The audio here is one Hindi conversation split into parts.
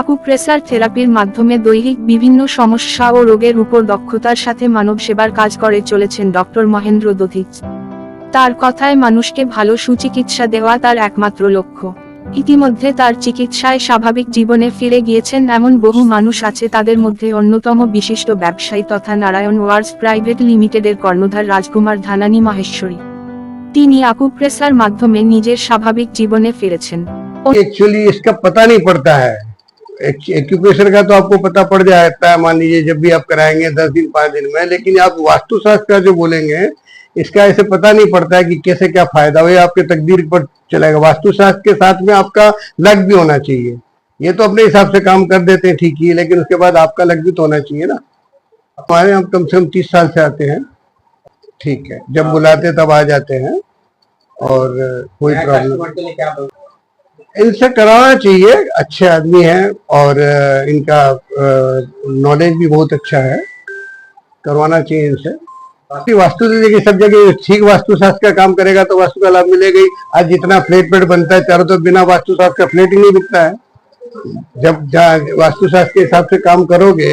আকুপ্রেসার থেরাপির মাধ্যমে দৈহিক বিভিন্ন সমস্যা ও রোগের উপর দক্ষতার সাথে মানব সেবার কাজ করে চলেছেন ডক্টর মহেন্দ্র দধিচ। তার কথায় মানুষকে ভালো সুচিকিৎসা দেওয়া তার একমাত্র লক্ষ্য। ইতিমধ্যে তার চিকিৎসায় স্বাভাবিক জীবনে ফিরে গিয়েছেন এমন বহু মানুষ আছে, তাদের মধ্যে অন্যতম বিশিষ্ট ব্যবসায়ী তথা নারায়ণ ওয়ার্স প্রাইভেট লিমিটেডের কর্ণধার রাজকুমার ধানানি মাহেশ্বরী। তিনি আকুপ্রেসার মাধ্যমে নিজের স্বাভাবিক জীবনে ফিরেছেন। एक्चुअली इसका पता नहीं पड़ता है। एक्यूप्रेशर का तो आपको पता पड़ जाता है, मान लीजिए जब भी आप कराएंगे 10 दिन 5 दिन में, लेकिन आप वास्तुशास्त्र का जो बोलेंगे इसका ऐसे पता नहीं पड़ता है कि कैसे क्या फायदा हो, ये आपके तकदीर पर चलेगा। वास्तुशास्त्र के साथ में आपका लक भी होना चाहिए। ये तो अपने हिसाब से काम कर देते हैं ठीक ही, लेकिन उसके बाद आपका लक भी तो होना चाहिए ना। हमारे यहाँ कम से कम 30 साल से आते हैं, ठीक है, जब बुलाते तब आ जाते हैं और कोई प्रॉब्लम इनसे कराना चाहिए। अच्छे आदमी हैं और इनका नॉलेज भी बहुत अच्छा है, करवाना चाहिए इनसे। बाकी वास्तु देखिए सब जगह ठीक वास्तुशास्त्र का काम करेगा तो वास्तु का लाभ मिलेगा ही। आज जितना फ्लैट पेट बनता है चारों तरफ, बिना वास्तुशास्त्र का फ्लैट ही नहीं बिकता है। जब वास्तुशास्त्र के हिसाब से काम करोगे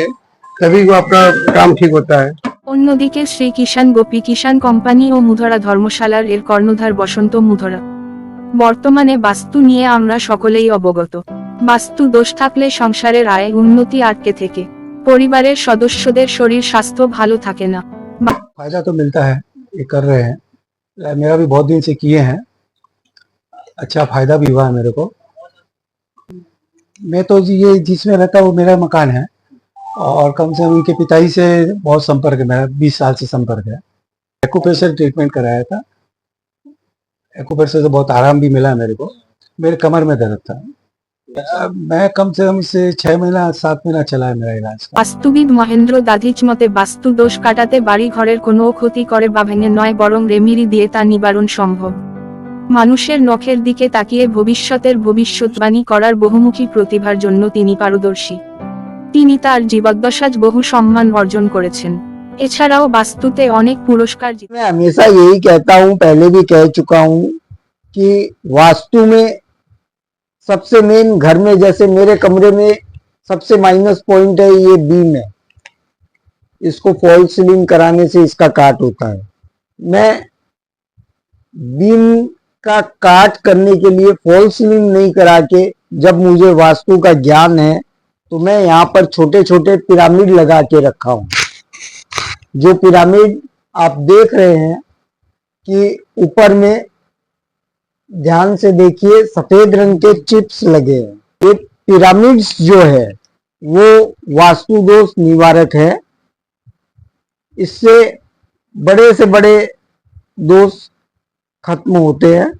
तभी वो आपका काम ठीक होता है। অন্যদিকে শ্রী কিষান গোপী কিষান কোম্পানি ও মুধরা ধর্মশালার এর কর্ণধার বসন্ত মুধরা। বর্তমানে বাস্তু নিয়ে আমরা সকলেই অবগত। বাস্তু দোষ থাকলে সংসারের আয় উন্নতি আটকে থেকে পরিবারের সদস্যদের শরীর স্বাস্থ্য ভালো থাকে না। फायदा तो मिलता है, ये कर रहे हैं, मेरा भी बहुत दिन से किए हैं, अच्छा फायदा भी हुआ है मेरे को। मैं तो ये जिसमें रहता हूँ वो मेरा मकान है और कम से कम उनके पिताजी से बहुत संपर्क है, मेरा 20 साल से संपर्क है। एक्यूप्रेशर ट्रीटमेंट कराया था, एक्यूप्रेशर से बहुत आराम भी मिला मेरे को। मेरे कमर में दर्द था, मैं कम से कम इससे 6 महीना 7 महीना चला है मेरा इलाज। বাস্তুবিদ মহেন্দ্র দাধিচ মতে বাস্তু দোষ কাটাতে বাড়ি ঘরের কোনো ক্ষতি করে বা ভেঙে নয়, বরং রেমিডি দিয়ে তা নিবারণ সম্ভব। মানুষের নখের দিকে তাকিয়ে ভবিষ্যতের ভবিষ্যৎবাণী করার বহুমুখী প্রতিভার জন্য তিনি পারদর্শী। তিনি তার জীবদ্দশায় বহু সম্মান অর্জন করেছেন। এছাড়াও বাস্তুতে অনেক পুরস্কার मैं हमेशा यही कहता हूँ, पहले भी कह चुका हूँ कि वास्तु में सबसे मेन, घर में जैसे मेरे कमरे में सबसे माइनस पॉइंट है ये बीम है, इसको फॉल सीलिंग कराने से इसका काट होता है। मैं बीम का काट करने के लिए फॉल सीलिंग नहीं करा के, जब मुझे वास्तु का ज्ञान है तो मैं यहाँ पर छोटे छोटे पिरामिड लगा के रखा हूँ। जो पिरामिड आप देख रहे हैं कि ऊपर में ध्यान से देखिए सफेद रंग के चिप्स लगे हैं। ये पिरामिड्स जो है वो वास्तु दोष निवारक है। इससे बड़े से बड़े दोष खत्म होते हैं।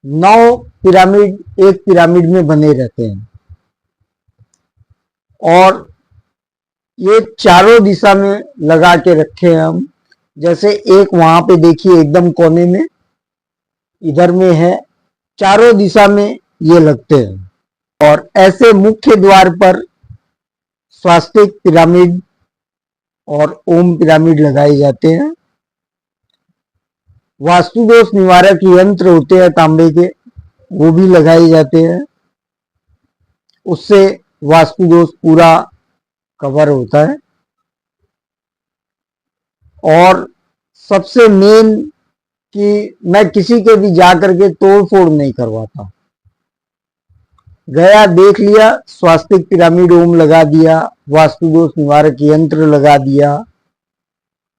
9 पिरामिड एक पिरामिड में बने रहते हैं और ये चारों दिशा में लगा के रखे हैं हम। जैसे एक वहां पे देखिए एकदम कोने में, इधर में है, चारों दिशा में ये लगते हैं। और ऐसे मुख्य द्वार पर स्वास्तिक पिरामिड और ओम पिरामिड लगाए जाते हैं। वास्तु दोष निवारक यंत्र होते हैं तांबे के, वो भी लगाए जाते हैं। उससे वास्तु दोष पूरा कवर होता है। और सबसे मेन कि मैं किसी के भी जाकर के तोड़ फोड़ नहीं करवाता। गया, देख लिया, स्वास्तिक पिरामिड ओम लगा दिया, वास्तु दोष निवारक यंत्र लगा दिया,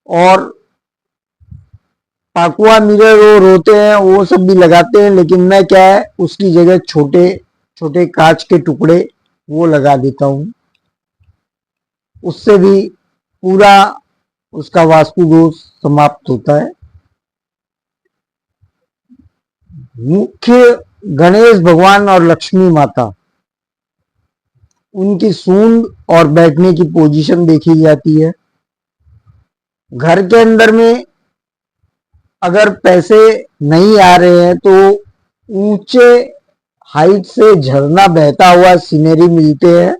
और पाकुआ मिरर और होते हैं वो सब भी लगाते हैं, लेकिन मैं क्या है उसकी जगह छोटे छोटे कांच के टुकड़े वो लगा देता हूँ। उससे भी पूरा उसका वास्तु दोष समाप्त होता है। मुख्य गणेश भगवान और लक्ष्मी माता, उनकी सूंड और बैठने की पोजीशन देखी जाती है। घर के अंदर में अगर पैसे नहीं आ रहे हैं तो ऊंचे हाइट से झरना बहता हुआ सीनरी मिलते हैं,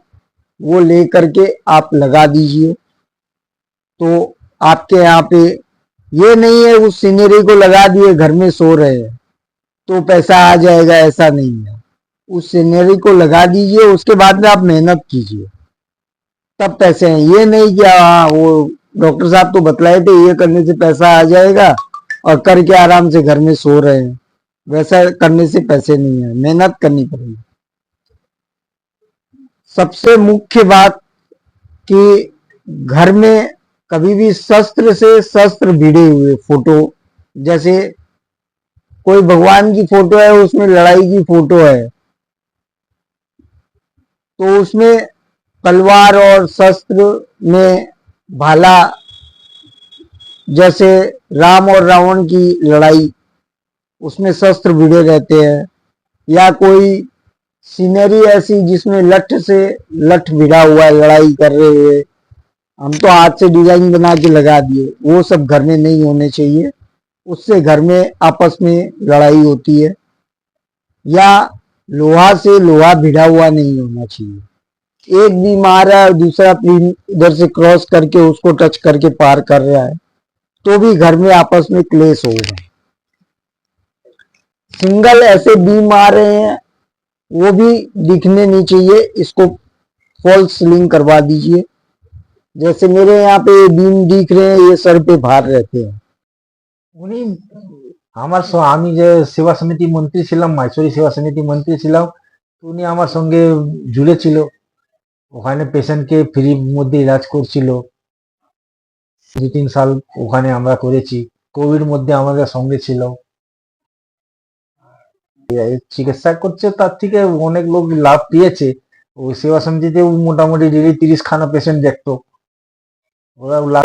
वो लेकर के आप लगा दीजिए। तो आपके यहाँ पे ये नहीं है उस सीनरी को लगा दिए घर में सो रहे हैं तो पैसा आ जाएगा, ऐसा नहीं है। उस सीनरी को लगा दीजिए, उसके बाद में आप मेहनत कीजिए, तब पैसे हैं। ये नहीं कि हाँ वो डॉक्टर साहब तो बतलाए थे ये करने से पैसा आ जाएगा और करके आराम से घर में सो रहे हैं, वैसा करने से पैसे नहीं है, मेहनत करनी पड़ेगी। सबसे मुख्य बात कि घर में कभी भी शस्त्र से शस्त्र भिड़े हुए फोटो, जैसे कोई भगवान की फोटो है उसमें लड़ाई की फोटो है, तो उसमें तलवार और शस्त्र में भाला, जैसे राम और रावण की लड़ाई, उसमें शस्त्र भिड़े रहते हैं, या कोई सीनरी ऐसी जिसमें लठ से लठ भिड़ा हुआ है लड़ाई कर रहे हुए, हम तो हाथ से डिजाइन बना के लगा दिए, वो सब घर में नहीं होने चाहिए। उससे घर में आपस में लड़ाई होती है। या लोहा से लोहा भिड़ा हुआ नहीं होना चाहिए। एक भी मार रहा है, दूसरा इधर से क्रॉस करके उसको टच करके पार कर रहा है, तो भी घर में आपस में क्लेश होगा। सिंगल ऐसे बीम आ रहे हैं, वो भी दिखने नहीं चाहिए, इसको फॉल्स सीलिंग करवा दीजिए। जैसे मेरे यहाँ पे बीम दिख रहे हैं, ये सर पे भार रहते हैं। উনি আমি যে সেবা সমিতি মন্ত্রী ছিলাম, মাইসরি সেবা সমিতি মন্ত্রী ছিলাম, তো উনি আমার সঙ্গে জুড়ে ছিল, ওখানে পেশেন্টকে ফ্রি মধ্যে ইলাজ করছিল। 2-3 সাল ওখানে আমরা করেছি, কোভিড মধ্যে আমাদের সঙ্গে ছিল, চিকিৎসা করছে, তার থেকে অনেক লোক লাভ পেয়েছে। ওই সেবা সমিতিতে মোটামুটি ডেলি 30 খানা পেশেন্ট দেখতো, ওরা লাভ